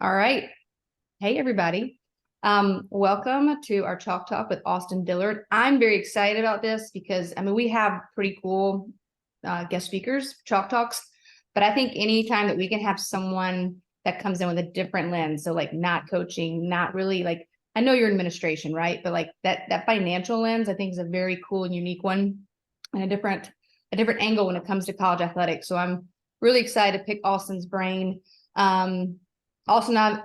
All right. Hey, everybody. Welcome to our Chalk Talk with Austin Dillard. I'm very excited about this because, we have pretty cool guest speakers, Chalk Talks, but I think anytime that we can have someone that comes in with a different lens, so like not coaching, not really like, I know you're in administration, right? But like that financial lens, I think is a very cool and unique one and a different angle when it comes to college athletics. So I'm really excited to pick Austin's brain. Also now,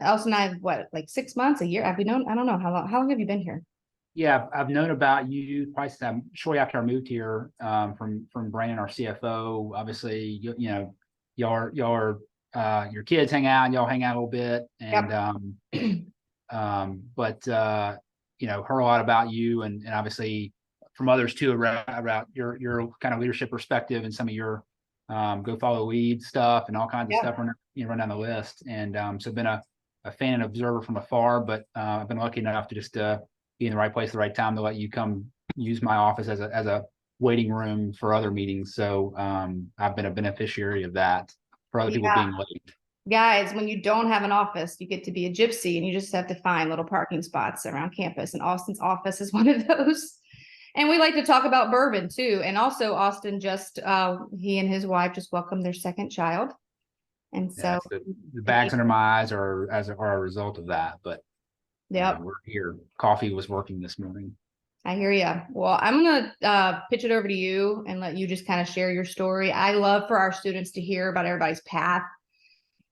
what, like 6 months, a year? Have we known? I don't know how long have you been here? Yeah, I've known about you probably shortly after I moved here from Brandon, our CFO. Obviously, you know, y'all are your kids hang out, y'all hang out a little bit, and Yep. but heard a lot about you, and obviously from others too about your kind of leadership perspective and some of your go follow lead stuff and all kinds of stuff run down the list. And so I've been a fan and observer from afar, but I've been lucky enough to just be in the right place at the right time to let you come use my office as a waiting room for other meetings. So I've been a beneficiary of that for other people being late. Guys, when you don't have an office, you get to be a gypsy and you just have to find little parking spots around campus. And Austin's office is one of those. And we like to talk about bourbon too. And also Austin he and his wife just welcomed their second child. And so the bags under my eyes are a result of that. But we're here. Coffee was working this morning. I hear you. Well, I'm going to pitch it over to you and let you just kind of share your story. I love for our students to hear about everybody's path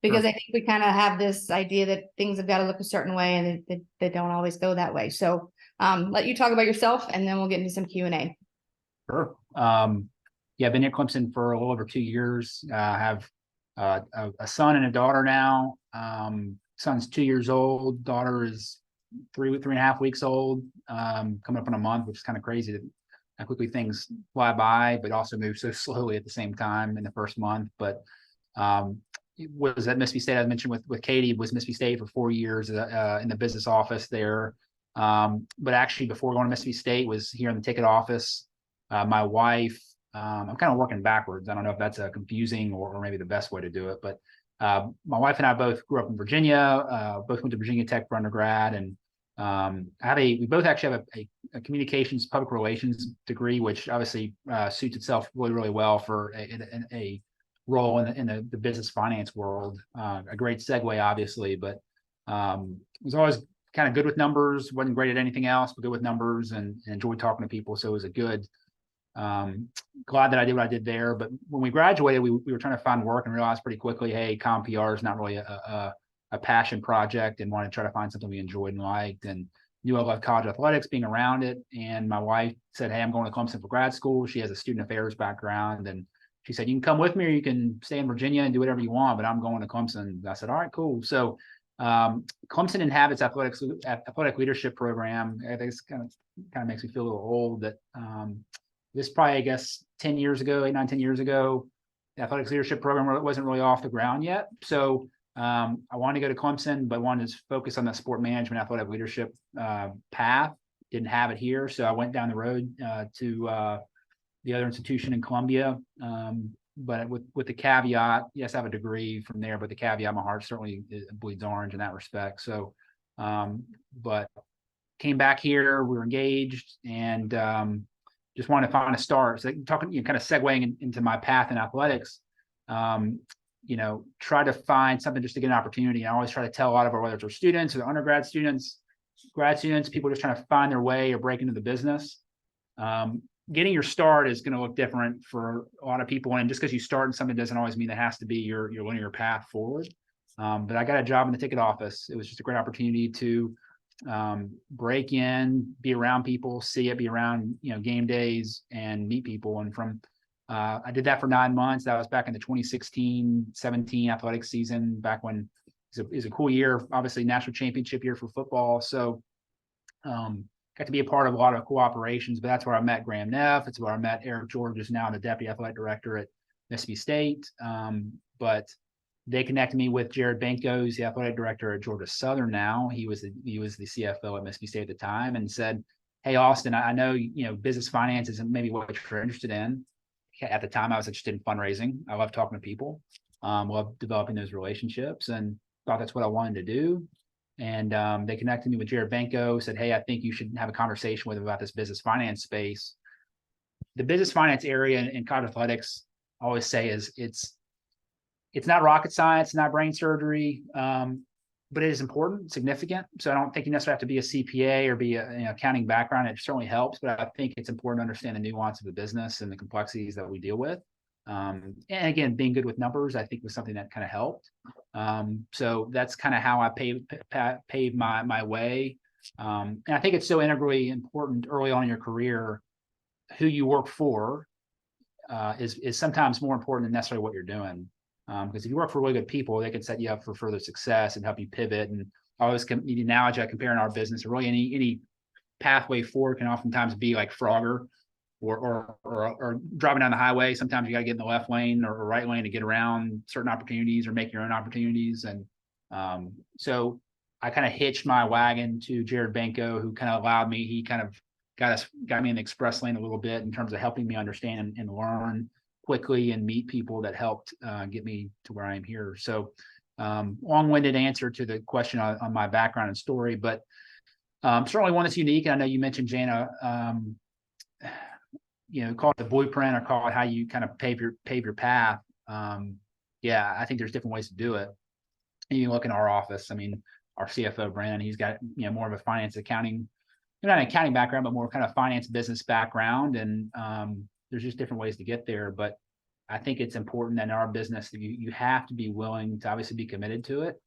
because I think we kind of have this idea that things have got to look a certain way and they don't always go that way. So let you talk about yourself and then we'll get into some Q&A. Sure. I've been at Clemson for a little over 2 years. I have a son and a daughter now. Son's 2 years old. Daughter is three and a half weeks old, coming up on a month, which is kind of crazy that how quickly things fly by, but also move so slowly at the same time in the first month. But it was at Mississippi State, I mentioned with Katie, was Mississippi State for 4 years in the business office there. But actually before going to Mississippi State was here in the ticket office. My wife, I'm kind of working backwards. I don't know if that's confusing or maybe the best way to do it, but my wife and I both grew up in Virginia, both went to Virginia Tech for undergrad, and we both actually have a communications public relations degree, which obviously suits itself really, really well for a role in the business finance world. A great segue, obviously, but was always kind of good with numbers, wasn't great at anything else, but good with numbers and enjoyed talking to people. So it was a good, glad that I did what I did there. But when we graduated, we were trying to find work and realized pretty quickly, hey, CompPR is not really a passion project, and wanted to try to find something we enjoyed and liked, and knew I loved college athletics, being around it. And my wife said, hey, I'm going to Clemson for grad school. She has a student affairs background, and she said, you can come with me or you can stay in Virginia and do whatever you want, but I'm going to Clemson. I said, all right, cool. So Clemson inhabits athletic leadership program. I think it's kind of makes me feel a little old that this probably, I guess, 10 years ago, 8, 9, 10 years ago, the athletics leadership program wasn't really off the ground yet. So I wanted to go to Clemson, but wanted to focus on the sport management, athletic leadership path. Didn't have it here. So I went down the road to the other institution in Columbia. But with the caveat, yes, I have a degree from there, but the caveat, my heart certainly bleeds orange in that respect. So, but came back here, we were engaged, and just wanted to find a start. So talking, kind of segueing into my path in athletics, try to find something just to get an opportunity. I always try to tell a lot of our, whether it's our students or the undergrad students, grad students, people just trying to find their way or break into the business. Getting your start is going to look different for a lot of people. And just because you start in something doesn't always mean that has to be your linear path forward. But I got a job in the ticket office. It was just a great opportunity to break in, be around people, see it, be around, game days and meet people. And I did that for 9 months. That was back in the 2016-17 athletic season, back when it was a cool year, obviously national championship year for football. So, got to be a part of a lot of cool operations, but that's where I met Graham Neff. It's where I met Eric George, who's now the deputy athletic director at Mississippi State. But they connected me with Jared Benko, who's the athletic director at Georgia Southern now. He was the CFO at Mississippi State at the time, and said, hey, Austin, I know, business finance isn't maybe what you're interested in. At the time, I was interested in fundraising. I love talking to people, love developing those relationships. And thought that's what I wanted to do. And they connected me with Jared Benko, said, hey, I think you should have a conversation with him about this business finance space. The business finance area in college athletics, I always say, is it's not rocket science, not brain surgery, but it is important, significant. So I don't think you necessarily have to be a CPA or be a accounting background. It certainly helps, but I think it's important to understand the nuance of the business and the complexities that we deal with. And again, being good with numbers, I think, was something that kind of helped. So that's kind of how I paved my way. And I think it's so integrally important early on in your career. Who you work for is sometimes more important than necessarily what you're doing. Because if you work for really good people, they can set you up for further success and help you pivot. And I always the analogy I compare in our business, or really any pathway forward can oftentimes be like Frogger or driving down the highway. Sometimes you got to get in the left lane or right lane to get around certain opportunities or make your own opportunities. And so I kind of hitched my wagon to Jared Benko, who kind of allowed me. He kind of got me in the express lane a little bit in terms of helping me understand and learn quickly and meet people that helped get me to where I am here. So long-winded answer to the question on my background and story, but certainly one that's unique. And I know you mentioned, Jana, call it the blueprint or call it how you kind of pave your path. Yeah, I think there's different ways to do it. And you look in our office, I mean, our CFO, Brandon, he's got, more of a finance accounting, not an accounting background, but more kind of finance business background. And there's just different ways to get there. But I think it's important that in our business that you have to be willing to obviously be committed to it.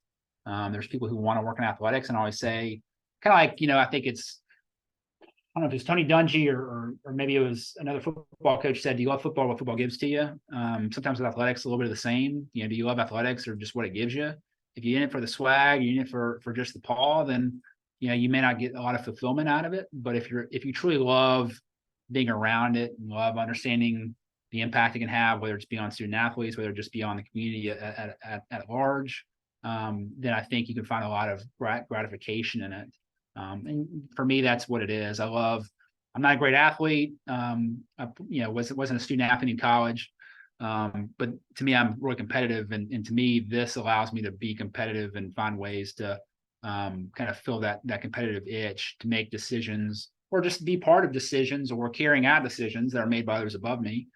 There's people who want to work in athletics, and I always say, kind of like, I think I don't know if it's Tony Dungy or maybe it was another football coach said, do you love football, what football gives to you? Sometimes with athletics, a little bit of the same. Do you love athletics or just what it gives you? If you're in it for the swag, you're in it for just the paw, then you may not get a lot of fulfillment out of it. But if you truly love being around it and love understanding the impact it can have, whether it's beyond student athletes, whether it just beyond the community at large, then I think you can find a lot of gratification in it. And for me, that's what it is. I'm not a great athlete. Wasn't a student athlete in college. But to me, I'm really competitive. And to me, this allows me to be competitive and find ways to kind of fill that competitive itch to make decisions or just be part of decisions or carrying out decisions that are made by others above me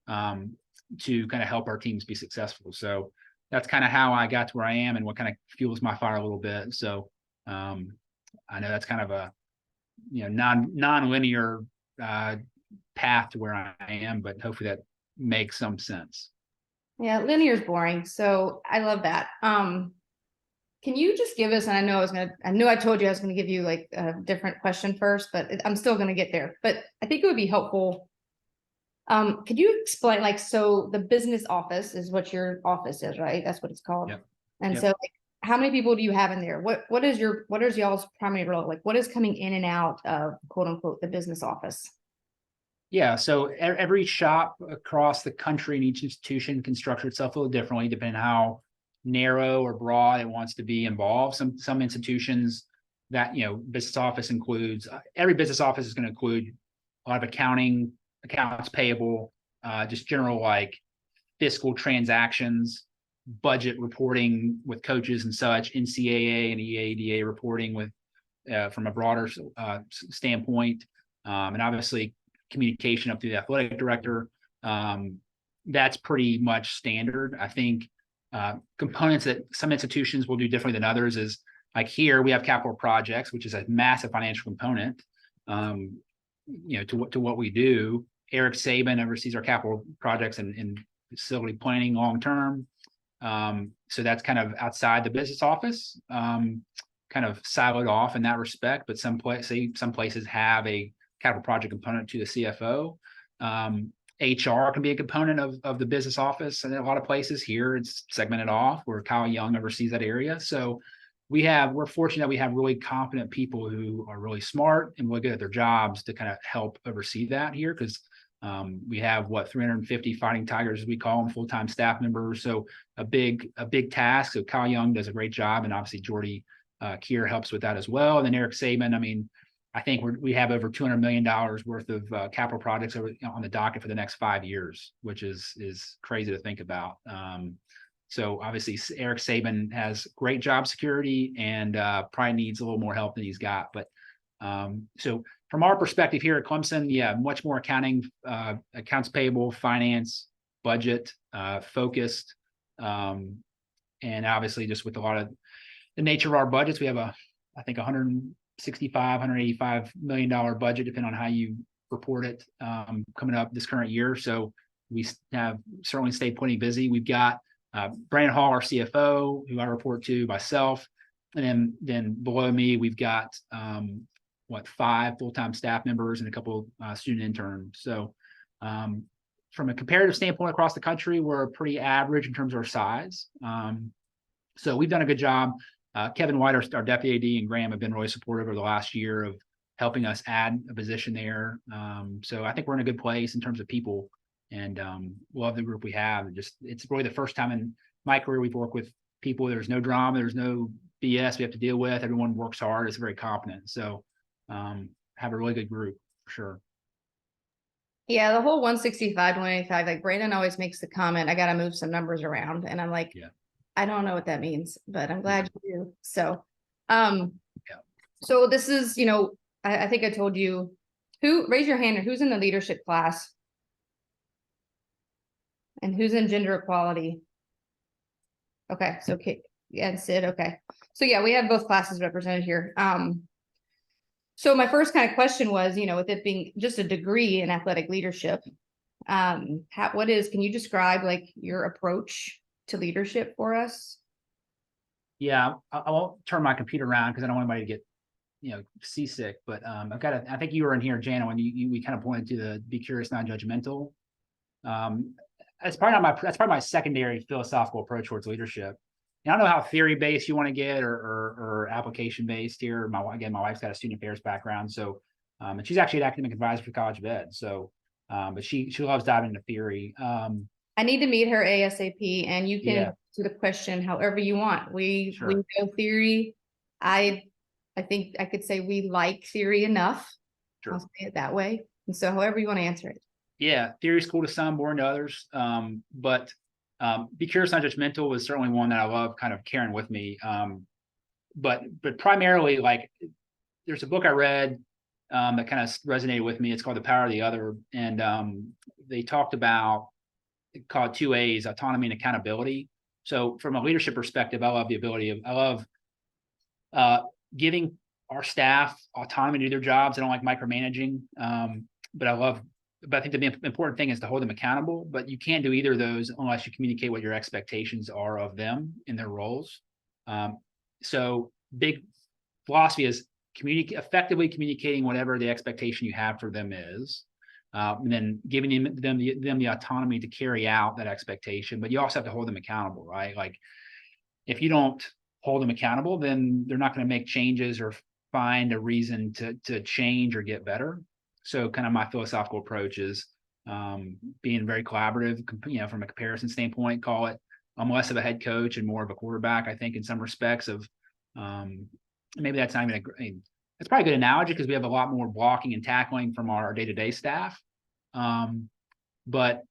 to kind of help our teams be successful. So that's kind of how I got to where I am and what kind of fuels my fire a little bit. So I know that's kind of a non-linear path to where I am, but hopefully that makes some sense. Yeah, linear is boring. So I love that. Can you just give us, and I knew I told you I was going to give you like a different question first, but I'm still going to get there. But I think it would be helpful. Could you explain, so the business office is what your office is, right? That's what it's called. Yep. And Yep. so how many people do you have in there? What is y'all's primary role? Like what is coming in and out of quote unquote the business office? Yeah, so every shop across the country and each institution can structure itself a little differently depending on how narrow or broad it wants to be involved. Some institutions that business office includes, every business office is going to include a lot of accounting, accounts payable, just general like fiscal transactions, budget reporting with coaches and such, NCAA and EADA reporting with from a broader standpoint, and obviously communication up to the athletic director. That's pretty much standard. I think components that some institutions will do differently than others is like here we have capital projects, which is a massive financial component to what we do. Eric Saban oversees our capital projects and facility planning long term. So that's kind of outside the business office, kind of siloed off in that respect. But some places have a capital project component to the CFO. HR can be a component of the business office, and in a lot of places here it's segmented off where Kyle Young oversees that area. So we're fortunate that we have really competent people who are really smart and really good at their jobs to kind of help oversee that here, because we have 350 fighting tigers, as we call them, full-time staff members. So a big task. So Kyle Young does a great job, and obviously Jordy Keir helps with that as well. And then Eric Saban, I think we have over $200 million worth of capital projects on the docket for the next 5 years, which is crazy to think about. So obviously Eric Saban has great job security and probably needs a little more help than he's got. But so from our perspective here at Clemson, yeah, much more accounting, accounts payable, finance, budget focused. And obviously just with a lot of the nature of our budgets, we have I think $165-185 million budget, depending on how you report it, coming up this current year. So we have certainly stayed plenty busy. We've got Brandon Hall, our CFO, who I report to, myself, and then below me, we've got 5 full-time staff members and a couple student interns. So from a comparative standpoint across the country, we're pretty average in terms of our size. So we've done a good job. Kevin White, our deputy AD, and Graham have been really supportive over the last year of helping us add a position there. So I think we're in a good place in terms of people, and love the group we have. It's really the first time in my career we've worked with people. There's no drama. There's no BS we have to deal with. Everyone works hard. It's very competent. So have a really good group for sure. Yeah, the whole 165, 185, like Brandon always makes the comment, I got to move some numbers around. And I'm like, yeah. I don't know what that means, but I'm glad you do. So, Yeah. So this is, I think I told you raise your hand, who's in the leadership class and who's in gender equality. Okay. So Kate and Sid. Okay. So yeah, we have both classes represented here. So my first kind of question was, with it being just a degree in athletic leadership, can you describe like your approach to leadership for us? Yeah, I won't turn my computer around because I don't want anybody to get, seasick. But I think you were in here, Jana, when we kind of pointed to the be curious, non-judgmental. That's probably my secondary philosophical approach towards leadership. And I don't know how theory based you want to get or application based here. My wife's got a student affairs background, so and she's actually an academic advisor for College of Ed. So, but she loves diving into theory. I need to meet her ASAP, and you can answer the question however you want. We go theory. I think I could say we like theory enough. Sure. I'll say it that way. And so however you want to answer it. Yeah, theory is cool to some, boring to others. But be curious, non-judgmental was certainly one that I love kind of carrying with me. But primarily, like, there's a book I read that kind of resonated with me. It's called The Power of the Other. And they talked about called 2 A's, autonomy and accountability. So from a leadership perspective, I love giving our staff autonomy to do their jobs. I don't like micromanaging, but I think the important thing is to hold them accountable, but you can't do either of those unless you communicate what your expectations are of them in their roles. So big philosophy is effectively communicating whatever the expectation you have for them is. And then giving them the autonomy to carry out that expectation, but you also have to hold them accountable, right? Like if you don't hold them accountable, then they're not going to make changes or find a reason to change or get better. So kind of my philosophical approach is being very collaborative, from a comparison standpoint, call it I'm less of a head coach and more of a quarterback, I think, in some respects of maybe that's not even it's probably a good analogy because we have a lot more blocking and tackling from our day-to-day staff. But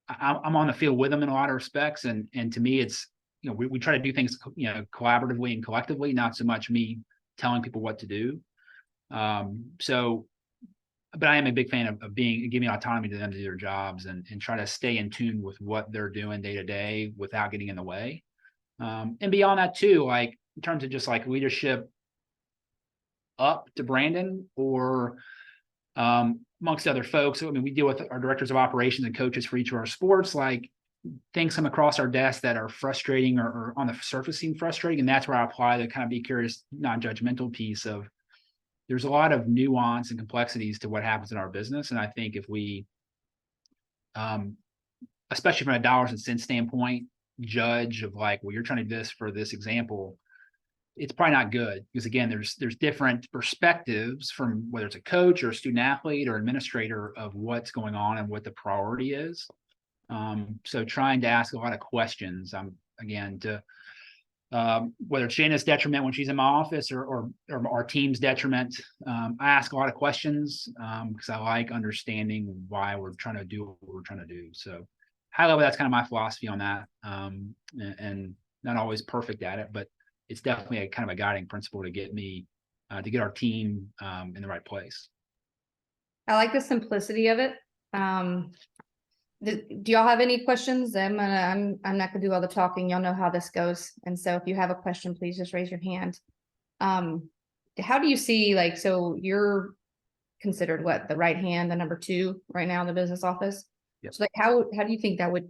I'm on the field with them in a lot of respects. And to me, it's, we try to do things, collaboratively and collectively, not so much me telling people what to do. But I am a big fan of giving autonomy to them to do their jobs and try to stay in tune with what they're doing day to day without getting in the way. And beyond that too, like in terms of just like leadership up to Brandon or amongst other folks. I mean, we deal with our directors of operations and coaches for each of our sports, like things come across our desk that are frustrating or on the surface seem frustrating. And that's where I apply the kind of be curious, non-judgmental piece of there's a lot of nuance and complexities to what happens in our business. And I think if we, especially from a dollars and cents standpoint, judge of like, well, you're trying to do this for this example, it's probably not good because again, there's different perspectives from whether it's a coach or a student athlete or administrator of what's going on and what the priority is. So trying to ask a lot of questions, again, to whether it's Shana's detriment when she's in my office or our team's detriment, I ask a lot of questions because I like understanding why we're trying to do what we're trying to do. So high level, that's kind of my philosophy on that. And not always perfect at it, but it's definitely a kind of a guiding principle to get me, to get our team in the right place. I like the simplicity of it. Do y'all have any questions? I'm not gonna do all the talking. Y'all know how this goes. And so if you have a question, please just raise your hand. How do you see, like, so you're considered what, the right hand, the number 2 right now in the business office? Yep. So like, how do you think that would,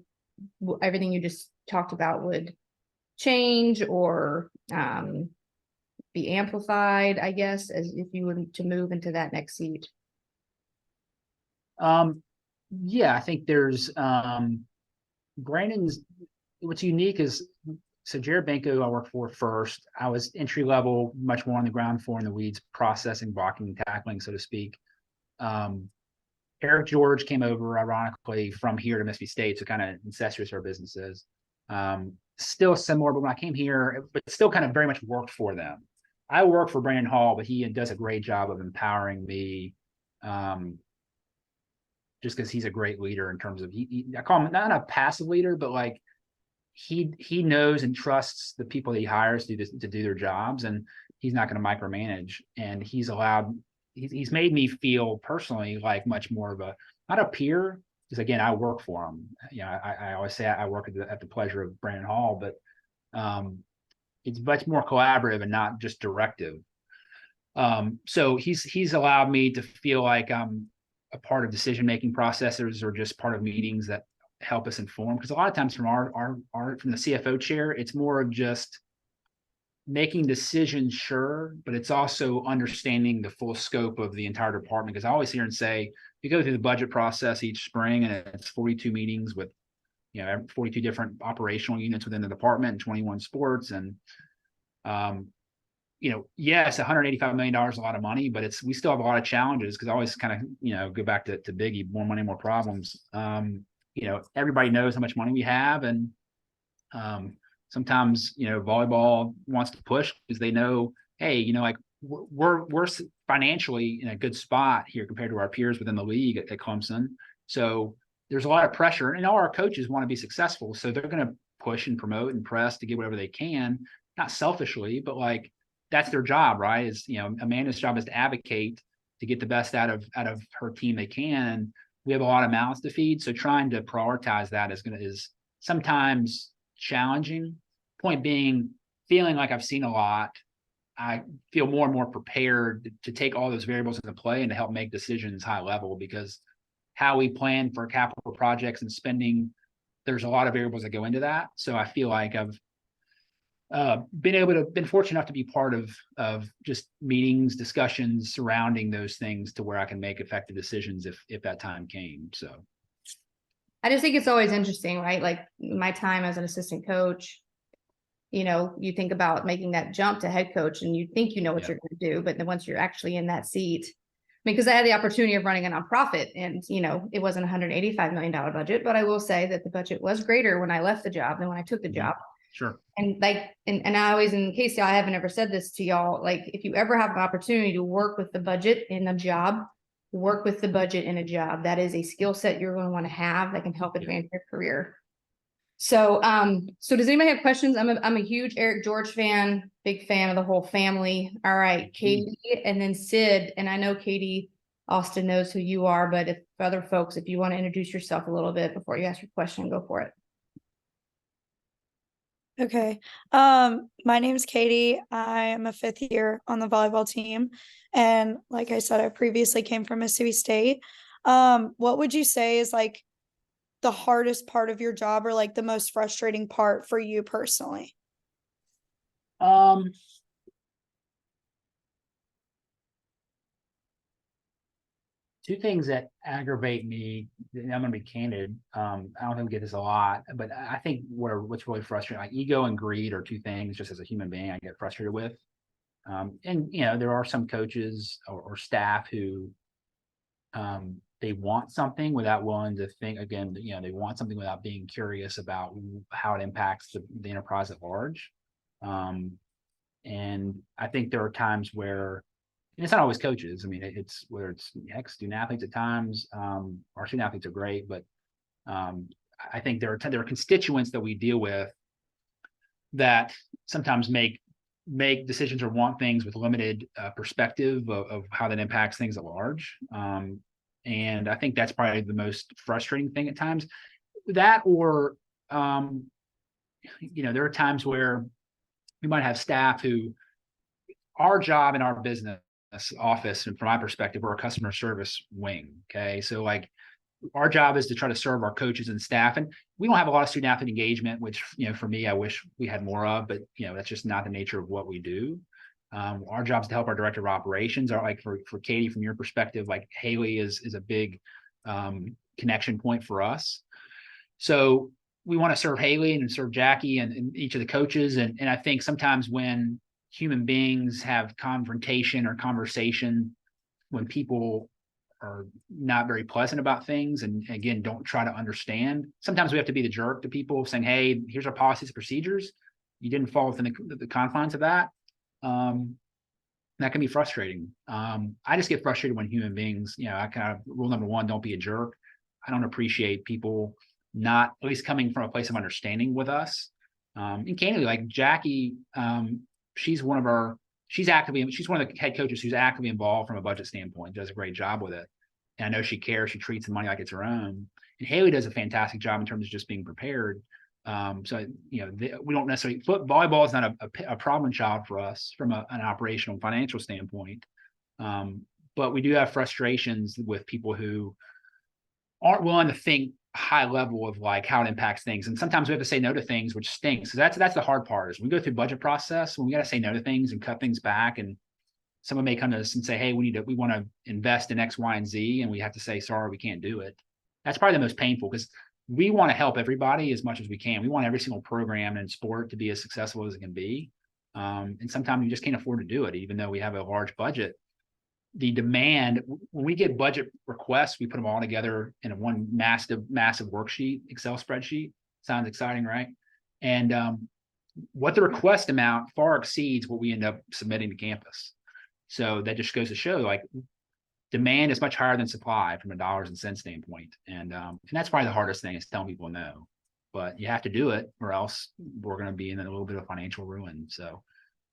everything you just talked about would change or be amplified, I guess, as if you were to move into that next seat? Yeah, I think there's Brandon's, what's unique is, so Jared Benko I worked for first. I was entry level, much more on the ground floor in the weeds, processing, blocking, tackling, so to speak. Eric George came over, ironically, from here to Mississippi State, so kind of incestuous our business is. Still similar, but when I came here, but still kind of very much worked for them. I work for Brandon Hall, but he does a great job of empowering me, just because he's a great leader in terms of, I call him not a passive leader, but like he knows and trusts the people that he hires to do their jobs, and he's not going to micromanage. And he's made me feel personally like much more of a, not a peer, because again, I work for him. You know, I always say I work at the pleasure of Brandon Hall, but it's much more collaborative and not just directive. So he's allowed me to feel like I'm a part of decision-making processes, or just part of meetings that help us inform. Because a lot of times from from the CFO chair, it's more of just making decisions, sure, but it's also understanding the full scope of the entire department. Because I always hear and say, you go through the budget process each spring, and it's 42 meetings with, 42 different operational units within the department and 21 sports. And yes, $185 million is a lot of money, but we still have a lot of challenges, because I always kind of, go back to Biggie, more money, more problems. Everybody knows how much money we have. And sometimes, volleyball wants to push because they know, hey, like we're financially in a good spot here compared to our peers within the league at Clemson. So there's a lot of pressure, and all our coaches want to be successful. So they're going to push and promote and press to get whatever they can, not selfishly, but like, that's their job, right? Is, Amanda's job is to advocate to get the best out of her team they can. We have a lot of mouths to feed, so trying to prioritize that is sometimes challenging. Point being, feeling like I've seen a lot, I feel more and more prepared to take all those variables into play and to help make decisions high level, because how we plan for capital projects and spending, there's a lot of variables that go into that. So I feel like I've been fortunate enough to be part of just meetings, discussions surrounding those things, to where I can make effective decisions if that time came. So I just think it's always interesting, right? Like my time as an assistant coach, you think about making that jump to head coach, and you think what you're going to do, but then once you're actually in that seat, because I had the opportunity of running a nonprofit, and it wasn't $185 million budget, but I will say that the budget was greater when I left the job than when I took the job. Sure. And and I always, in case y'all, I haven't ever said this to y'all, like if you ever have an opportunity to work with the budget in a job, work with the budget in a job. That is a skill set you're going to want to have that can help advance your career. So, so does anybody have questions? I'm a huge Eric George fan, big fan of the whole family. All right, Katie, and then Sid. And I know Katie Austin knows who you are, but if other folks, if you want to introduce yourself a little bit before you ask your question, go for it. Okay. My name's Katie. I am a 5th year on the volleyball team. And like I said, I previously came from Mississippi State. What would you say is like the hardest part of your job, or like the most frustrating part for you personally? Two things that aggravate me, and I'm going to be candid. I don't think we get this a lot, but I think what's really frustrating, like ego and greed, are two things just as a human being I get frustrated with. And there are some coaches or staff who they want something without willing to think. Again, they want something without being curious about how it impacts the enterprise at large. And I think there are times where, and it's not always coaches. I mean, it's whether it's student athletes at times. Our student athletes are great, but I think there are constituents that we deal with that sometimes make decisions or want things with limited perspective of how that impacts things at large. And I think that's probably the most frustrating thing at times. That or, there are times where we might have staff who, our job in our business office, and from my perspective, we're a customer service wing. Okay. So like our job is to try to serve our coaches and staff. And we don't have a lot of student athlete engagement, which, for me, I wish we had more of, but that's just not the nature of what we do. Our job is to help our director of operations. Or like for Katie, from your perspective, like Haley is a big connection point for us. So we want to serve Haley and serve Jackie and each of the coaches. And I think sometimes when human beings have confrontation or conversation, when people are not very pleasant about things and again don't try to understand, sometimes we have to be the jerk to people, saying, hey, here's our policies and procedures, you didn't fall within the confines of that. That can be frustrating. I just get frustrated when human beings, I kind of, rule number one, don't be a jerk. I don't appreciate people not at least coming from a place of understanding with us. And candidly, like Jackie, she's one of the head coaches who's actively involved from a budget standpoint, does a great job with it. And I know she cares, she treats the money like it's her own. And Haley does a fantastic job in terms of just being prepared. So, we don't necessarily, volleyball is not a problem child for us from an operational financial standpoint. But we do have frustrations with people who aren't willing to think high level of like how it impacts things. And sometimes we have to say no to things, which stinks. So that's the hard part, is when we go through budget process, when we got to say no to things and cut things back, and someone may come to us and say, hey, we want to invest in X, Y, and Z. And we have to say, sorry, we can't do it. That's probably the most painful, because we want to help everybody as much as we can. We want every single program in sport to be as successful as it can be. And sometimes we just can't afford to do it, even though we have a large budget. The demand, when we get budget requests, we put them all together in one massive worksheet, Excel spreadsheet. Sounds exciting, right? And what the request amount far exceeds what we end up submitting to campus. So that just goes to show, like, demand is much higher than supply from a dollars and cents standpoint. And that's probably the hardest thing, is telling people no. But you have to do it, or else we're going to be in a little bit of financial ruin. So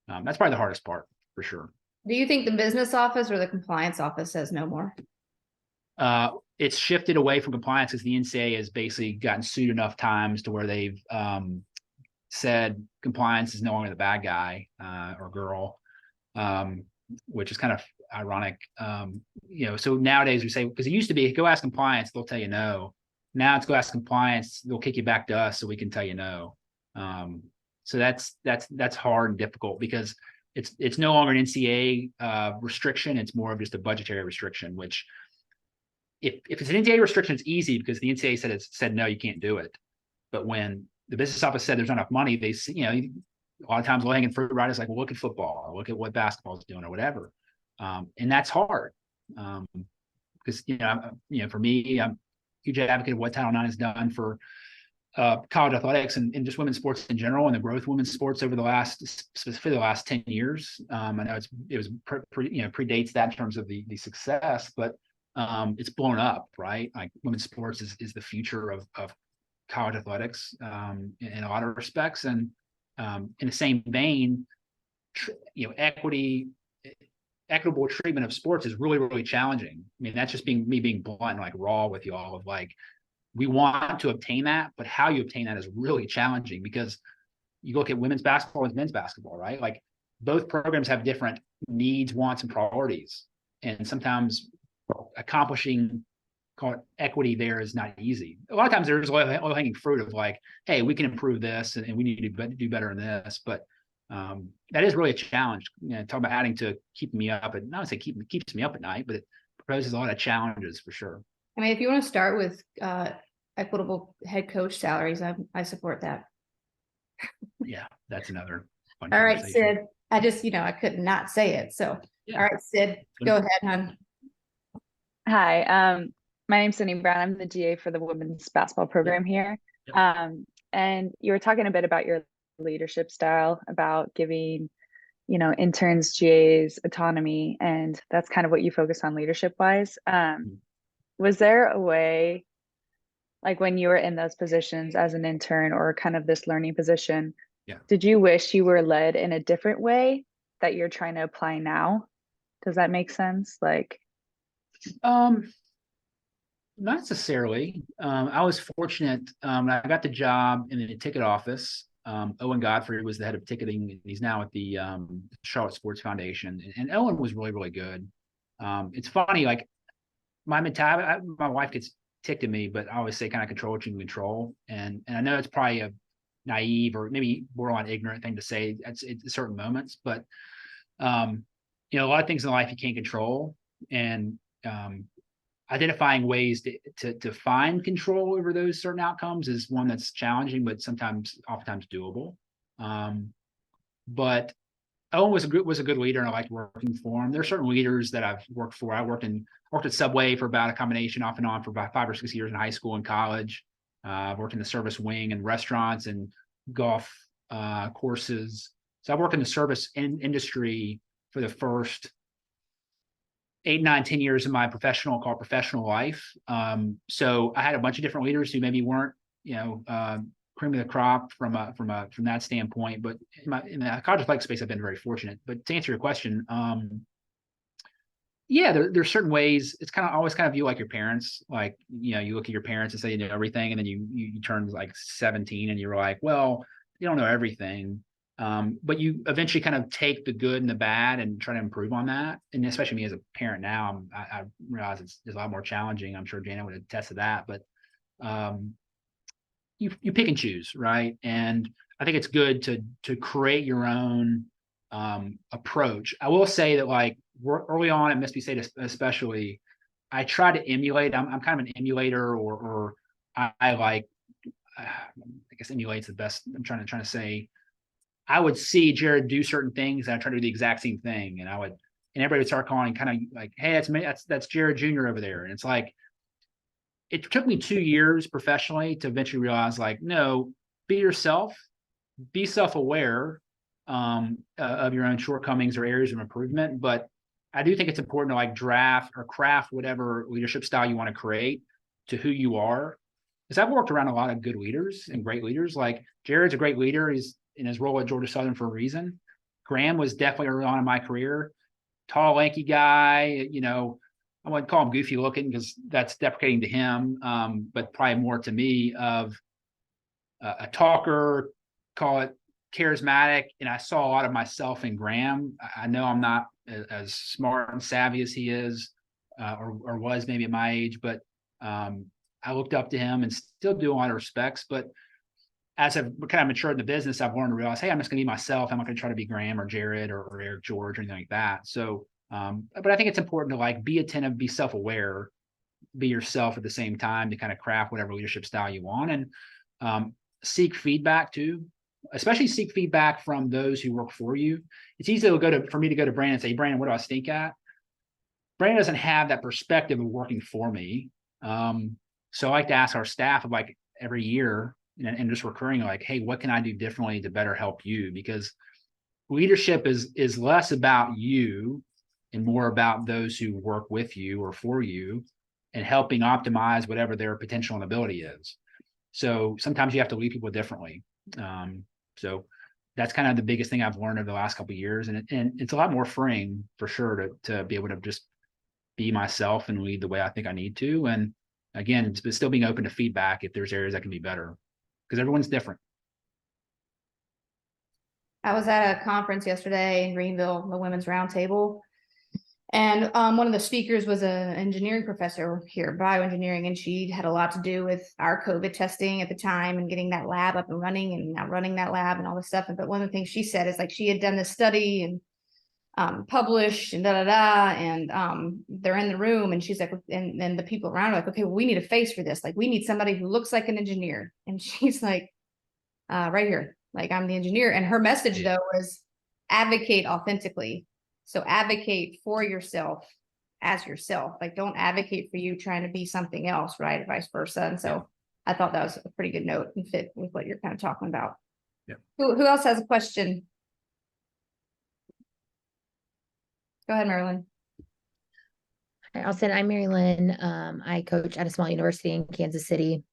that's probably the hardest part, for sure. Do you think the business office or the compliance office says no more? It's shifted away from compliance, because the NCAA has basically gotten sued enough times to where they've said compliance is no longer the bad guy or girl, which is kind of ironic. So nowadays we say, because it used to be, go ask compliance, they'll tell you no. Now it's go ask compliance, they'll kick you back to us so we can tell you no. So that's hard and difficult, because it's no longer an NCAA restriction. It's more of just a budgetary restriction, which if it's an NCAA restriction, it's easy because the NCAA said no, you can't do it. But when the business office said there's not enough money, they, a lot of times low-hanging fruit, right? It's like, well, look at football, or look at what basketball is doing, or whatever. And that's hard. Because, for me, I'm a huge advocate of what Title IX has done for college athletics and just women's sports in general, and the growth of women's sports over specifically the last 10 years. I know predates that in terms of the success, but it's blown up, right? Like, women's sports is the future of college athletics in a lot of respects. And in the same vein, equitable treatment of sports is really, really challenging. I mean, that's just me being blunt, like raw with you all, of like, we want to obtain that, but how you obtain that is really challenging, because you look at women's basketball and men's basketball, right? Like, both programs have different needs, wants, and priorities. And sometimes accomplishing, call it, equity there is not easy. A lot of times there's low-hanging fruit of like, hey, we can improve this and we need to do better in this. But that is really a challenge. Talk about adding to keep me up, and not to say keeps me up at night, but it proposes a lot of challenges for sure. I mean, if you want to start with equitable head coach salaries, I support that. Yeah, that's another fun All right, Sid. I just, I could not say it. So, yeah. All right, Sid, go ahead, hon. Hi, my name's Cindy Brown. I'm the GA for the women's basketball program here. And you were talking a bit about your leadership style, about giving, interns, GAs autonomy, and that's kind of what you focus on leadership wise. Was there a way like when you were in those positions as an intern or kind of this learning position, Yeah. did you wish you were led in a different way that you're trying to apply now? Does that make sense? Like, Not necessarily. I was fortunate. I got the job in the ticket office. Owen Godfrey was the head of ticketing, and he's now at the Charlotte Sports Foundation. And Owen was really, really good. It's funny, like my mentality, my wife gets ticked at me, but I always say kind of control what you can control. And I know it's probably a naive or maybe borderline ignorant thing to say at certain moments, but you know, a lot of things in life you can't control, and identifying ways to find control over those certain outcomes is one that's challenging, but oftentimes doable. But Owen was a good leader, and I liked working for him. There are certain leaders that I've worked for. I worked at Subway for about a combination off and on for about 5 or 6 years in high school and college. I've worked in the service wing and restaurants and golf courses. So I've worked in the service industry for the first 8, 9, 10 years of my professional life. So I had a bunch of different leaders who maybe weren't, you know, cream of the crop from that standpoint. But in the college athletic space, I've been very fortunate. But to answer your question, yeah, there's certain ways. It's kind of always kind of you like your parents. Like, you know, you look at your parents and say you know everything, and then you turn like 17 and you're like, well, you don't know everything. But you eventually kind of take the good and the bad and try to improve on that. And especially me as a parent now, I realize it's a lot more challenging. I'm sure Jana would attest to that. But you pick and choose, right? And I think it's good to create your own approach. I will say that like early on at Mississippi State, especially, I try to emulate. I'm kind of an emulator, or I like. I guess emulate's the best. I'm trying to say. I would see Jared do certain things, and I try to do the exact same thing, and everybody would start calling, kind of like, "Hey, that's me. That's Jared Jr. over there." And it's like, it took me 2 years professionally to eventually realize, like, no, be yourself, be self-aware of your own shortcomings or areas of improvement. But I do think it's important to like draft or craft whatever leadership style you want to create to who you are. Because I've worked around a lot of good leaders and great leaders. Like Jared's a great leader. He's in his role at Georgia Southern for a reason. Graham was definitely early on in my career. Tall, lanky guy, you know, I wouldn't call him goofy looking because that's deprecating to him, but probably more to me of a talker, call it charismatic. And I saw a lot of myself in Graham. I know I'm not as smart and savvy as he is, or was maybe at my age, but I looked up to him and still do a lot of respects. But as I've kind of matured in the business, I've learned to realize, hey, I'm just going to be myself. I'm not going to try to be Graham or Jared or Eric George or anything like that. So, but I think it's important to like be attentive, be self-aware, be yourself at the same time to kind of craft whatever leadership style you want, and seek feedback too. Especially seek feedback from those who work for you. It's easy for me to go to Brandon and say, Brandon, what do I stink at? Brandon doesn't have that perspective of working for me. So I like to ask our staff of like every year and just recurring, like, hey, what can I do differently to better help you? Because leadership is less about you and more about those who work with you or for you and helping optimize whatever their potential and ability is. So sometimes you have to lead people differently. So that's kind of the biggest thing I've learned over the last couple of years. And it's a lot more freeing for sure to be able to just be myself and lead the way I think I need to. And again, it's still being open to feedback if there's areas that can be better, because everyone's different. I was at a conference yesterday in Greenville, the Women's Roundtable, and one of the speakers was an engineering professor here, bioengineering, and she had a lot to do with our COVID testing at the time and getting that lab up and running and now running that lab and all this stuff. But one of the things she said is like she had done this study and published and and they're in the room and she's like, and the people around are like, okay, well, we need a face for this. Like we need somebody who looks like an engineer. And she's like, right here, like I'm the engineer. And her message though was advocate authentically. So advocate for yourself as yourself. Like don't advocate for you trying to be something else, right? Or vice versa. And so I thought that was a pretty good note and fit with what you're kind of talking about. Yeah. Who else has a question? Go ahead, Marilyn. Hi, Austin. I'm Mary Lynn. I coach at a small university in Kansas City.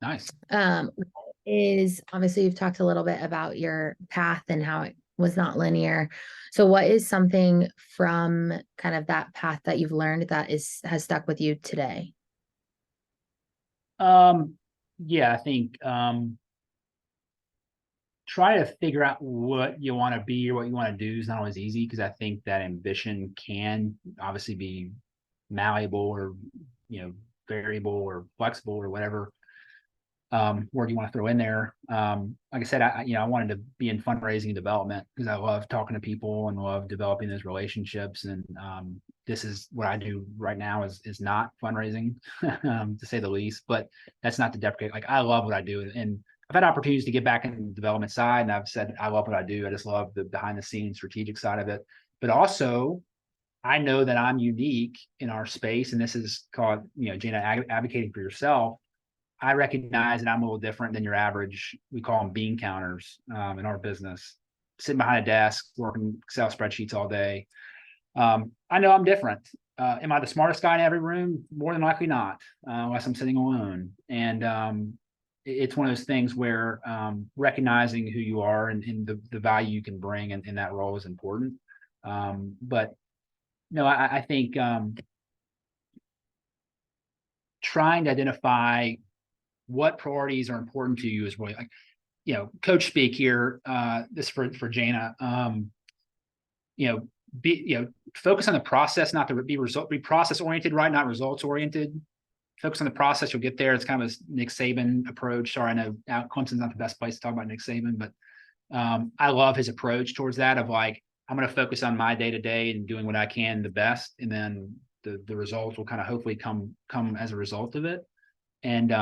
Nice. Is obviously you've talked a little bit about your path and how it was not linear. So what is something from kind of that path that you've learned that has stuck with you today? Yeah, I think try to figure out what you want to be or what you want to do is not always easy, because I think that ambition can obviously be malleable or, variable or flexible or whatever word you want to throw in there. Like I said, I wanted to be in fundraising and development because I love talking to people and love developing those relationships. And this is what I do right now is not fundraising, to say the least. But that's not to deprecate. Like, I love what I do, and I've had opportunities to get back in the development side, and I've said I love what I do. I just love the behind the scenes strategic side of it. But also, I know that I'm unique in our space, and this is called, Jana, advocating for yourself. I recognize that I'm a little different than your average, we call them bean counters in our business, sitting behind a desk, working Excel spreadsheets all day. I know I'm different. Am I the smartest guy in every room? More than likely not, unless I'm sitting alone. And it's one of those things where recognizing who you are and the value you can bring in that role is important. But no, I think trying to identify what priorities are important to you is really, like, coach speak here, this for Jana, focus on the process, not to be process oriented, right? Not results oriented. Focus on the process, you'll get there. It's kind of a Nick Saban approach. Sorry, I know Clemson's not the best place to talk about Nick Saban, but I love his approach towards that of like, I'm going to focus on my day-to-day and doing what I can the best. And then the results will kind of hopefully come as a result of it. And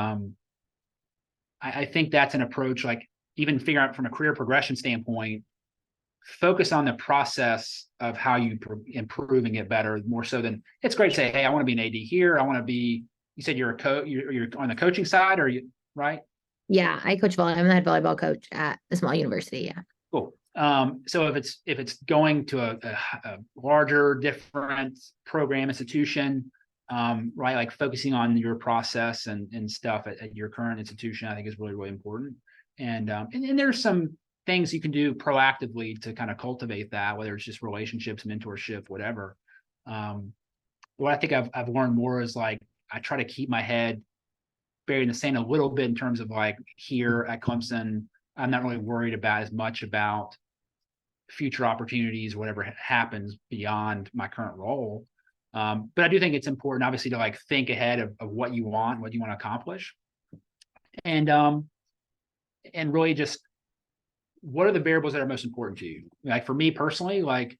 I think that's an approach, like, even figure out from a career progression standpoint, focus on the process of how you improve and get better more so than it's great to say, hey, I want to be an AD here. I want to be, you said you're a coach, you're on the coaching side, or you, right? Yeah, I coach volleyball. I'm the head volleyball coach at a small university. Yeah. Cool. So if it's going to a larger, different program institution, right, like focusing on your process and stuff at your current institution, I think is really, really important. And there's some things you can do proactively to kind of cultivate that, whether it's just relationships, mentorship, whatever. What I think I've learned more is, like, I try to keep my head buried in the sand a little bit in terms of, like, here at Clemson, I'm not really worried about as much about future opportunities, whatever happens beyond my current role. But I do think it's important, obviously, to like think ahead of what you want to accomplish. And really just, what are the variables that are most important to you? Like, for me personally, like,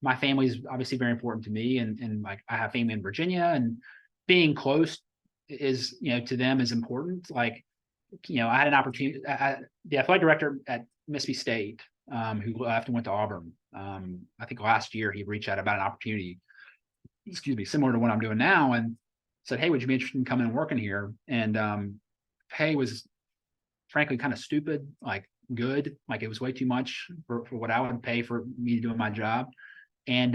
my family is obviously very important to me. And like, I have family in Virginia, and being close is, to them is important. Like, I had an opportunity, the athletic director at Mississippi State, who left and went to Auburn. I think last year he reached out about an opportunity, similar to what I'm doing now, and said, hey, would you be interested in coming and working here? And pay was frankly kind of stupid, like good, like it was way too much for what I would pay for me doing my job. And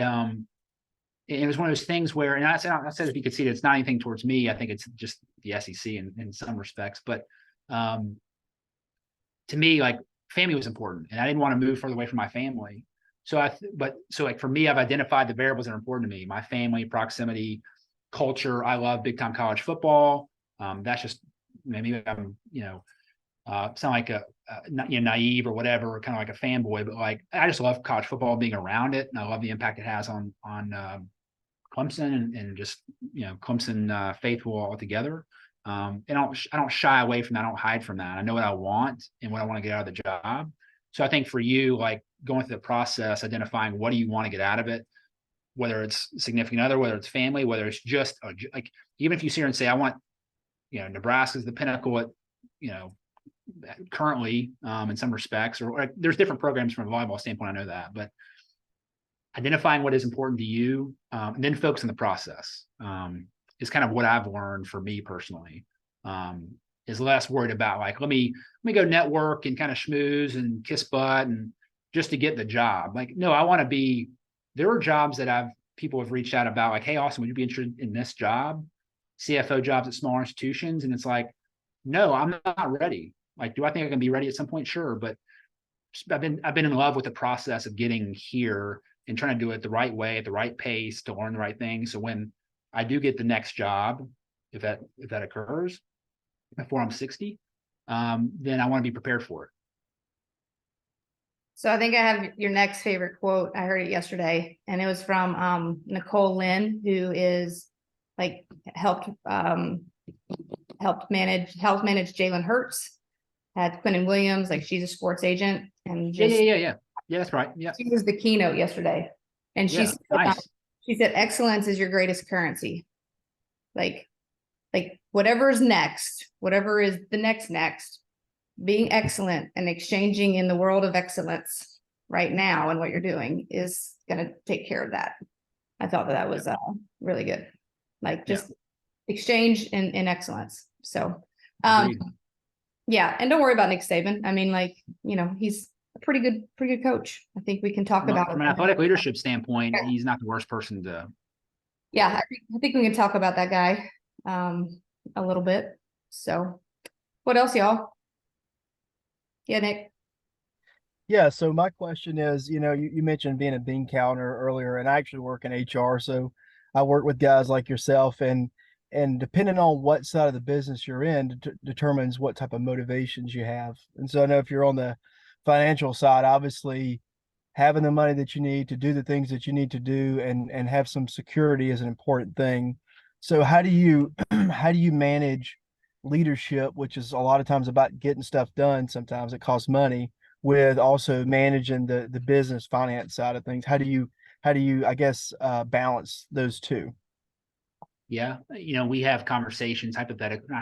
it was one of those things where, and I said, if you could see it, it's not anything towards me. I think it's just the SEC in some respects, but to me, like, family was important, and I didn't want to move further away from my family. So like, for me, I've identified the variables that are important to me: my family, proximity, culture. I love big time college football. That's just, maybe I'm, sound like a naive or whatever, or kind of like a fanboy, but like, I just love college football, being around it, and I love the impact it has on Clemson and just, Clemson faithful altogether. And I don't shy away from that. I don't hide from that. I know what I want and what I want to get out of the job. So I think for you, like, going through the process, identifying what do you want to get out of it, whether it's significant other, whether it's family, whether it's just like, even if you sit here and say, I want, Nebraska's the pinnacle at, currently, in some respects, or there's different programs from a volleyball standpoint. I know that, but identifying what is important to you, and then focus on the process, is kind of what I've learned for me personally. Is less worried about, like, let me go network and kind of schmooze and kiss butt and just to get the job. Like, no, I want to be, there are jobs that people have reached out about, like, hey, Austin, would you be interested in this job? CFO jobs at smaller institutions. And it's like, no, I'm not ready. Like, do I think I can be ready at some point? Sure. But I've been in love with the process of getting here and trying to do it the right way, at the right pace, to learn the right things. So when I do get the next job, if that occurs before I'm 60, then I want to be prepared for it. So I think I have your next favorite quote. I heard it yesterday, and it was from Nicole Lynn, who is like helped manage Jalen Hurts, had Quentin Williams, like she's a sports agent, and just Yeah, that's right. Yeah, she was the keynote yesterday, and yeah, nice. she said excellence is your greatest currency. Like whatever is next, whatever is the next, being excellent and exchanging in the world of excellence right now and what you're doing is going to take care of that. I thought that was really good. Like just exchange in excellence. So, Agreed. yeah. And don't worry about Nick Saban. I mean, like, he's a pretty good coach. I think we can talk about From an athletic leadership standpoint, he's not the worst person to. Yeah, I think we can talk about that guy a little bit. So what else, y'all? Yeah, Nick. Yeah, so my question is, you mentioned being a bean counter earlier, and I actually work in HR, so I work with guys like yourself, and depending on what side of the business you're in, determines what type of motivations you have. And so I know if you're on the financial side, obviously having the money that you need to do the things that you need to do and have some security is an important thing. So how do you how do you manage leadership, which is a lot of times about getting stuff done, sometimes it costs money, with also managing the business finance side of things? How do you I guess balance those two? Yeah, we have conversations not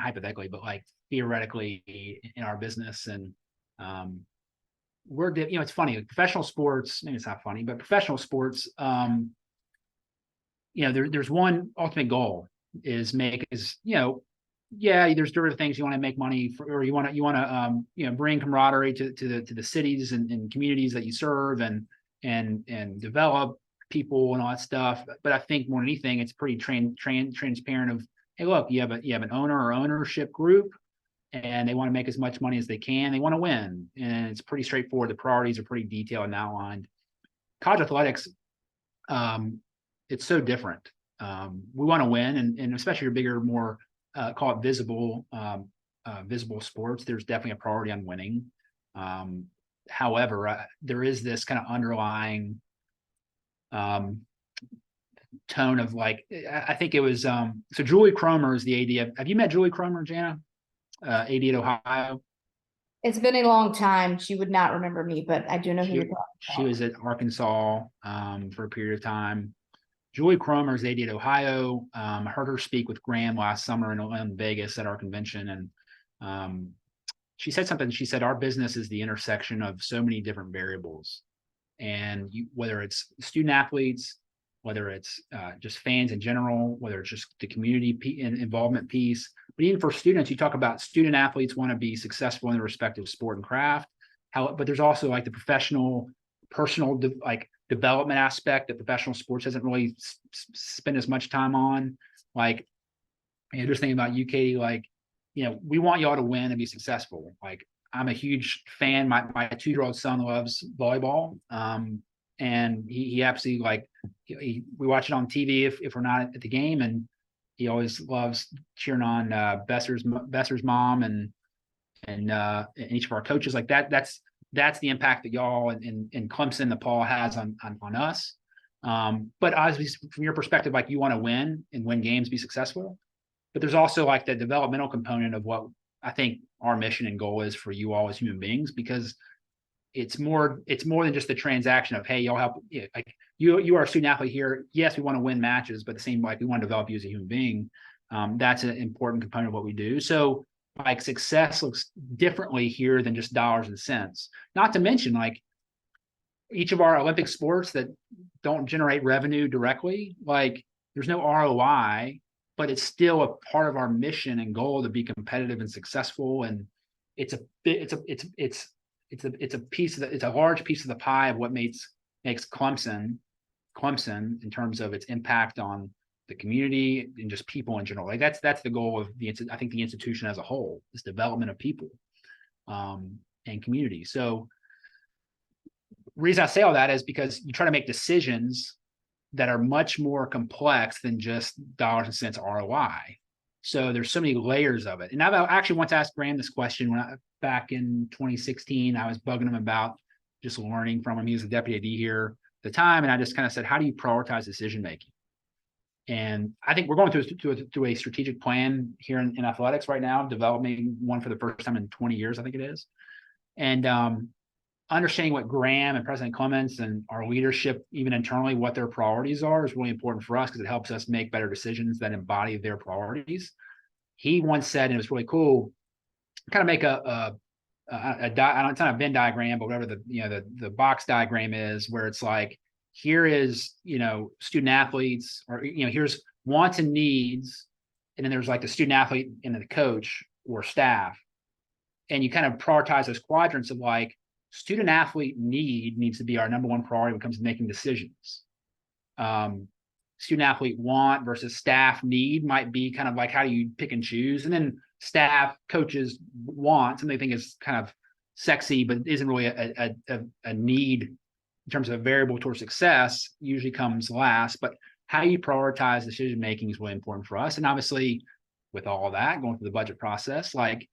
hypothetically, but like theoretically in our business, and it's funny, like professional sports, maybe it's not funny, but professional sports, there's one ultimate goal is there's derivative things you want to make money for, or you want to bring camaraderie to the cities and communities that you serve, and develop people and all that stuff. But I think more than anything, it's pretty transparent of, hey, look, you have an owner or ownership group, and they want to make as much money as they can. They want to win, and it's pretty straightforward. The priorities are pretty detailed and outlined. College athletics, it's so different. We want to win, and especially your bigger, more call it visible sports. There's definitely a priority on winning. However, there is this kind of underlying tone of, like, I think it was so Julie Cromer is the AD. Have you met Julie Cromer, Jana? AD at Ohio. It's been a long time. She would not remember me, but I do know who you're talking about. She was at Arkansas for a period of time. Julie Cromer is AD at Ohio. I heard her speak with Graham last summer in Vegas at our convention, and she said something. She said, our business is the intersection of so many different variables, and whether it's student athletes, whether it's just fans in general, whether it's just the community involvement piece. But even for students, you talk about student athletes want to be successful in their respective sport and craft. But there's also like the personal development aspect that professional sports doesn't really spend as much time on. Like, just thinking about you, Katie, like, we want y'all to win and be successful. Like, I'm a huge fan. My 2-year-old son loves volleyball. And he absolutely, we watch it on TV if we're not at the game, and he always loves cheering on Besser's mom and each of our coaches. Like that's the impact that y'all and Clemson, the Paul, has on us. But obviously, from your perspective, like, you want to win and win games, be successful. But there's also like the developmental component of what I think our mission and goal is for you all as human beings, because it's more than just the transaction of, hey, y'all help. Like, you are a student athlete here. Yes, we want to win matches, but the same, like, we want to develop you as a human being. That's an important component of what we do. So, like, success looks differently here than just dollars and cents. Not to mention, like, each of our Olympic sports that don't generate revenue directly, like, there's no ROI, but it's still a part of our mission and goal to be competitive and successful. And it's a large piece of the pie of what makes Clemson in terms of its impact on the community, and just people in general. Like that's the goal of I think the institution as a whole is development of people and community. So the reason I say all that is because you try to make decisions that are much more complex than just dollars and cents ROI. So there's so many layers of it. And I've actually once asked Graham this question back in 2016. I was bugging him about just learning from him. He was the deputy AD here at the time. And I just kind of said, how do you prioritize decision making? And I think we're going through a strategic plan here in athletics right now, developing one for the first time in 20 years, I think it is. And understanding what Graham and President Clements and our leadership, even internally, what their priorities are is really important for us because it helps us make better decisions that embody their priorities. He once said, and it was really cool, kind of make it's not a Venn diagram, but whatever the box diagram is, where it's like, here is, student athletes, or, here's wants and needs. And then there's like the student athlete and then the coach or staff. And you kind of prioritize those quadrants of like, student athlete needs to be our number one priority when it comes to making decisions. Student athlete want versus staff need might be kind of like, how do you pick and choose? And then staff, coaches want, something they think is kind of sexy, but isn't really a need in terms of a variable towards success, usually comes last. But how you prioritize decision making is really important for us. And obviously, with all of that, going through the budget process, like,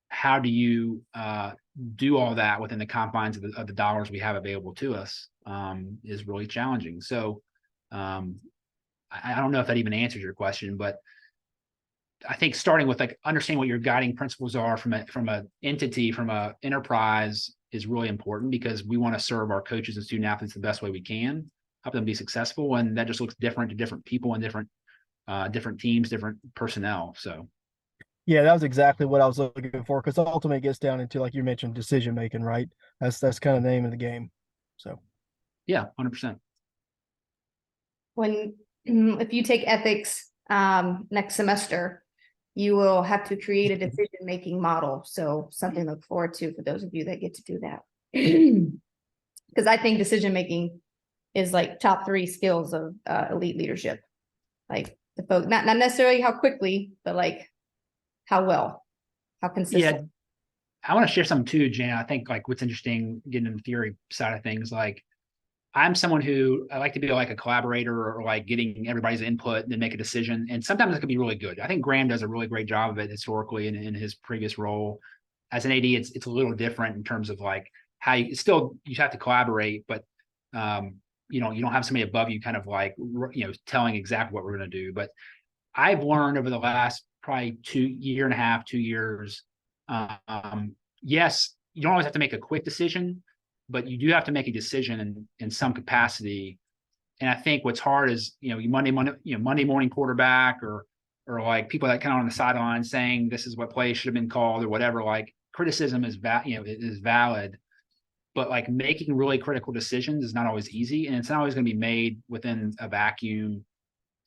how do you do all that within the confines of the dollars we have available to us is really challenging. So I don't know if that even answers your question, but I think starting with like understanding what your guiding principles are from a entity, from a enterprise is really important, because we want to serve our coaches and student athletes the best way we can, help them be successful. And that just looks different to different people and different teams, different personnel. So. Yeah, that was exactly what I was looking for, because ultimately it gets down into, like you mentioned, decision making, right? That's kind of the name of the game. So yeah, 100%. If you take ethics next semester, you will have to create a decision-making model. So something to look forward to for those of you that get to do that. Because I think decision-making is like top 3 skills of elite leadership. Like the folks, not necessarily how quickly, but like how well, how consistent. Yeah, I want to share something too, Jan. I think like what's interesting, getting in the theory side of things, like I'm someone who I like to be like a collaborator, or like getting everybody's input and then make a decision. And sometimes it can be really good. I think Graham does a really great job of it historically in his previous role. As an AD, it's a little different in terms of like how you have to collaborate, but you don't have somebody above you kind of like, telling exactly what we're going to do. But I've learned over the last probably 2 years, yes, you don't always have to make a quick decision, but you do have to make a decision in some capacity. And I think what's hard is, Monday morning quarterback or like people that kind of on the sideline saying this is what play should have been called or whatever. Like criticism is valid, but like making really critical decisions is not always easy, and it's not always going to be made within a vacuum.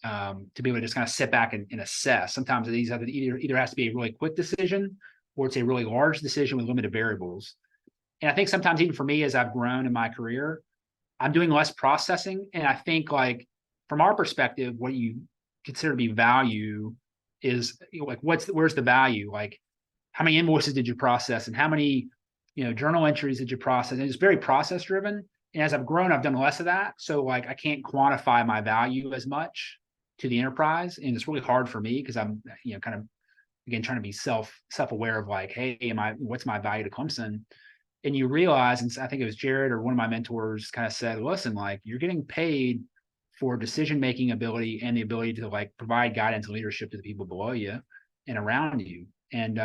To be able to just kind of sit back and assess. Sometimes it either has to be a really quick decision, or it's a really large decision with limited variables. And I think sometimes even for me, as I've grown in my career, I'm doing less processing. And I think like from our perspective, what you consider to be value is like, where's the value? Like how many invoices did you process, and how many, journal entries did you process? And it's very process driven. And as I've grown, I've done less of that. So like, I can't quantify my value as much to the enterprise. And it's really hard for me because I'm, kind of, again, trying to be self-aware of like, hey, what's my value to Clemson? And you realize, and I think it was Jared or one of my mentors kind of said, listen, like you're getting paid for decision-making ability and the ability to like provide guidance and leadership to the people below you and around you. And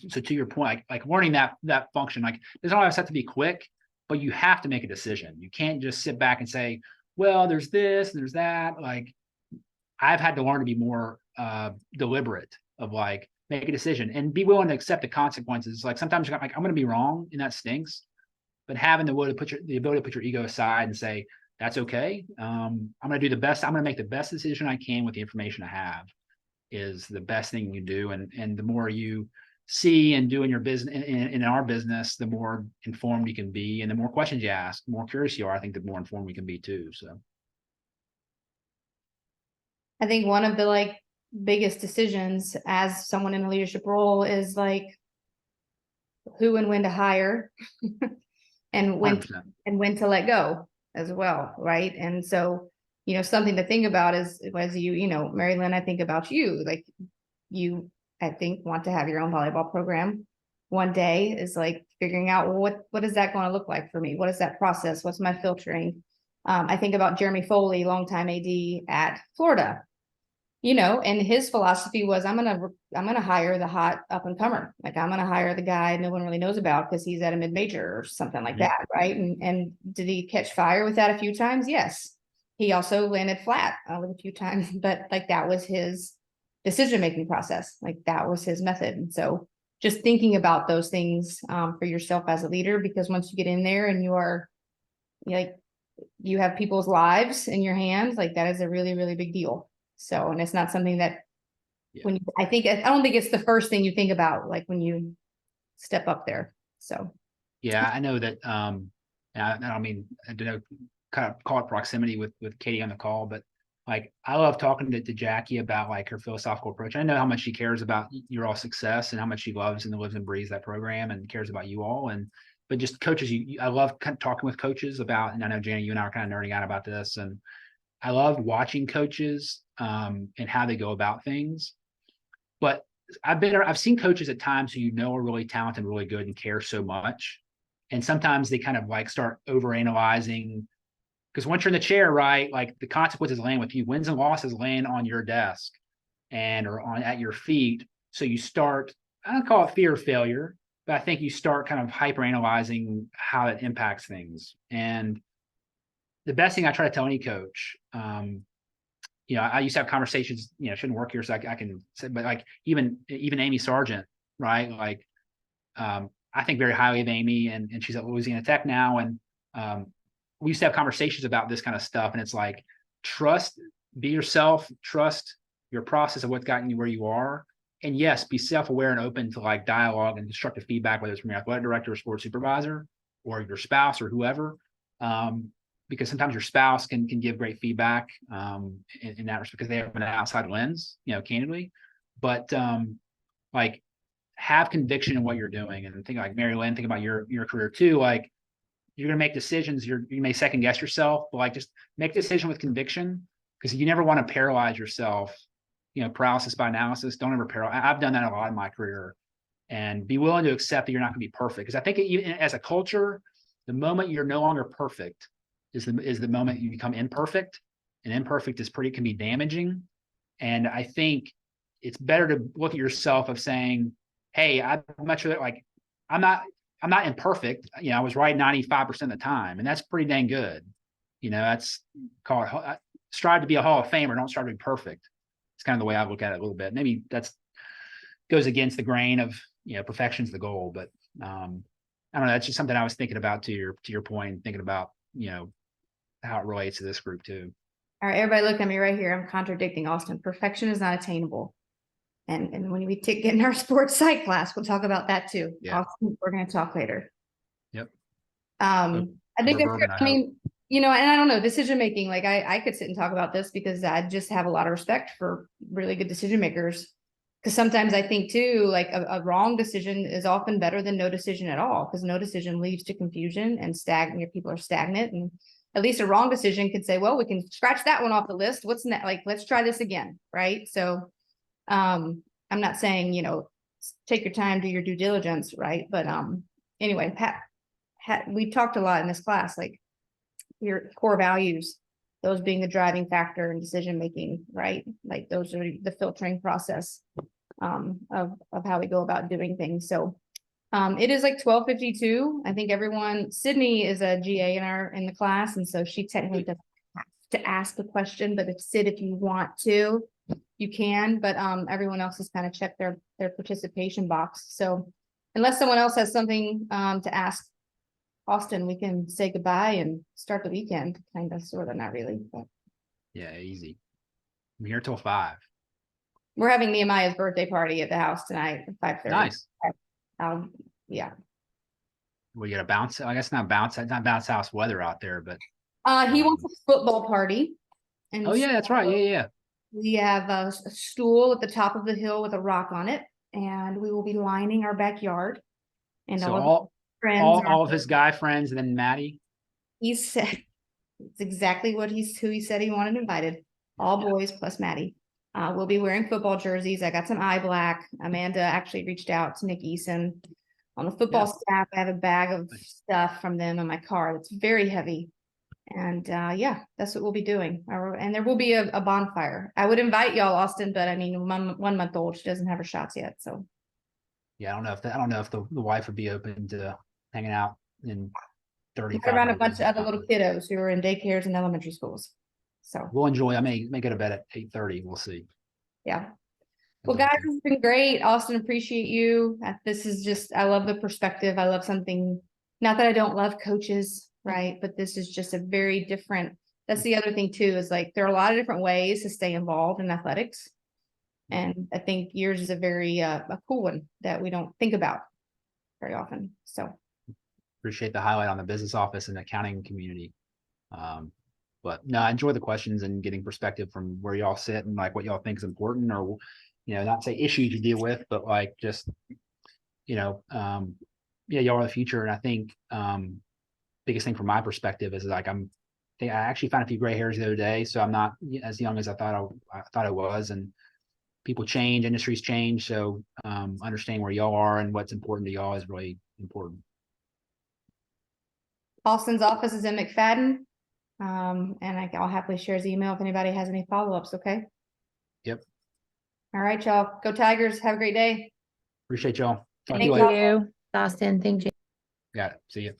so to your point, like learning that function, like doesn't always have to be quick, but you have to make a decision. You can't just sit back and say, well, there's this and there's that. Like I've had to learn to be more deliberate of like, make a decision and be willing to accept the consequences. Like sometimes you're like, I'm going to be wrong, and that stinks. But having the ability to put your ego aside and say, that's okay. I'm going to do the best. I'm going to make the best decision I can with the information I have is the best thing you can do. And the more you see and do in your business, in our business, the more informed you can be, and the more questions you ask, the more curious you are. I think the more informed we can be too. So. I think one of the like biggest decisions as someone in a leadership role is like who and when to hire and when 100%. and when to let go as well, right? And so, something to think about is as Mary Lynn, I think about you, like you, I think, want to have your own volleyball program one day, is like figuring out, well, what is that going to look like for me? What is that process? What's my filtering? I think about Jeremy Foley, longtime AD at Florida, and his philosophy was, I'm gonna hire the hot up and comer. Like I'm gonna hire the guy no one really knows about because he's at a mid-major or something like Yeah. that, right? And did he catch fire with that a few times? Yes. He also landed flat with a few times, but like that was his decision-making process. Like that was his method. And so just thinking about those things for yourself as a leader, because once you get in there and you have people's lives in your hands, like that is a really, really big deal. So, and it's not something that I don't think it's the first thing you think about, like when you step up there. So. Yeah, I know that, I don't mean, I don't know, kind of call it proximity with Katie on the call, but like, I love talking to Jackie about like her philosophical approach. I know how much she cares about your all success and how much she loves and lives and breathes that program and cares about you all. But just coaches, I love kind of talking with coaches about, and I know Jana, you and I are kind of nerding out about this, and I love watching coaches and how they go about things. But I've seen coaches at times who are really talented, really good, and care so much. And sometimes they kind of like start overanalyzing, because once you're in the chair, right, like the consequences land with you. Wins and losses land on your desk or at your feet. So you start, I don't call it fear of failure, but I think you start kind of hyper-analyzing how it impacts things. And the best thing I try to tell any coach, I used to have conversations, shouldn't work here, so I can say, but like even Amy Sargent, right? Like, I think very highly of Amy, and she's at Louisiana Tech now. And we used to have conversations about this kind of stuff. And it's like, be yourself, trust your process of what's gotten you where you are. And yes, be self-aware and open to like dialogue and constructive feedback, whether it's from your athletic director or sports supervisor or your spouse or whoever. Because sometimes your spouse can give great feedback in that respect because they have an outside lens, candidly. But like, have conviction in what you're doing, and think like Mary Lynn, think about your career too. Like, you're gonna make decisions. You may second guess yourself, but like just make a decision with conviction, because you never want to paralyze yourself. Paralysis by analysis. Don't ever paralyze. I've done that a lot in my career, and be willing to accept that you're not going to be perfect. Because I think as a culture, the moment you're no longer perfect is the moment you become imperfect, and imperfect can be damaging. And I think it's better to look at yourself of saying, hey, I'm much like, I'm not imperfect. I was right 95% of the time, and that's pretty dang good. That's called strive to be a Hall of Famer. Don't strive to be perfect. It's kind of the way I look at it a little bit. Maybe that's goes against the grain of, perfection's the goal, but I don't know. That's just something I was thinking about to your point, thinking about, how it relates to this group too. All right, everybody look at me right here. I'm contradicting Austin. Perfection is not attainable. And when we get in our sports psych class, we'll talk about that too. Yeah. Austin, we're going to talk later. Yep. I think that's, Bourbon, I mean, and I don't know, decision making, like I could sit and talk about this because I just have a lot of respect for really good decision makers. Because sometimes I think too, like a wrong decision is often better than no decision at all, because no decision leads to confusion and stagnant. People are stagnant, and at least a wrong decision could say, well, we can scratch that one off the list. What's next? Like, let's try this again. Right. So, I'm not saying, take your time, do your due diligence. Right. But, anyway, we talked a lot in this class, like your core values, those being the driving factor in decision making, right? Like those are the filtering process of how we go about doing things. So it is like 12:52. I think Sydney is a GA in the class, and so she technically doesn't have to ask the question, but if you want to, you can. But everyone else has kind of checked their participation box. So unless someone else has something to ask Austin, we can say goodbye and start the weekend. Kind of, sort of, not really. But. Yeah, easy. I'm here till 5. We're having Nehemiah's birthday party at the house tonight at 5:30. Nice. Yeah. We got a bounce. I guess not bounce. It's not bounce house weather out there, but He wants a football party. And oh yeah, that's right. Yeah. We have a stool at the top of the hill with a rock on it, and we will be lining our backyard. And So all of our all, friends, all of his guy friends and then Maddie. he said, it's exactly who he said he wanted invited. All boys plus Maddie. We'll be wearing football jerseys. I got some eye black. Amanda actually reached out to Nick Eason on the football staff. I have a bag of stuff from them in my car that's very heavy. And yeah, that's what we'll be doing. And there will be a bonfire. I would invite y'all, Austin, but I mean, 1 month old, she doesn't have her shots yet. So Yeah, I don't know if the wife would be open to hanging out in 35. around a bunch of other little kiddos who are in daycares and elementary schools. So We'll enjoy. I may go to bed at 8:30. We'll see. yeah. Well, guys, it's been great. Austin, appreciate you. This is just, I love the perspective. I love something, not that I don't love coaches, right? But this is just a very different, that's the other thing too, is like, there are a lot of different ways to stay involved in athletics. And I think yours is a very, a cool one that we don't think about very often. So. Appreciate the highlight on the business office and accounting community. But no, I enjoy the questions and getting perspective from where y'all sit and like what y'all think is important, or, not say issues you deal with, but like just, yeah, y'all are the future. And I think, biggest thing from my perspective is like, I actually found a few gray hairs the other day. So I'm not as young as I thought I was, and people change, industries change. So, understanding where y'all are and what's important to y'all is really important. Austin's office is in McFadden. And I'll happily share his email if anybody has any follow-ups, okay? Yep. All right, y'all. Go Tigers. Have a great day. Appreciate y'all. Talk to Thank you later. you. Austin, thank you. Got it. See you.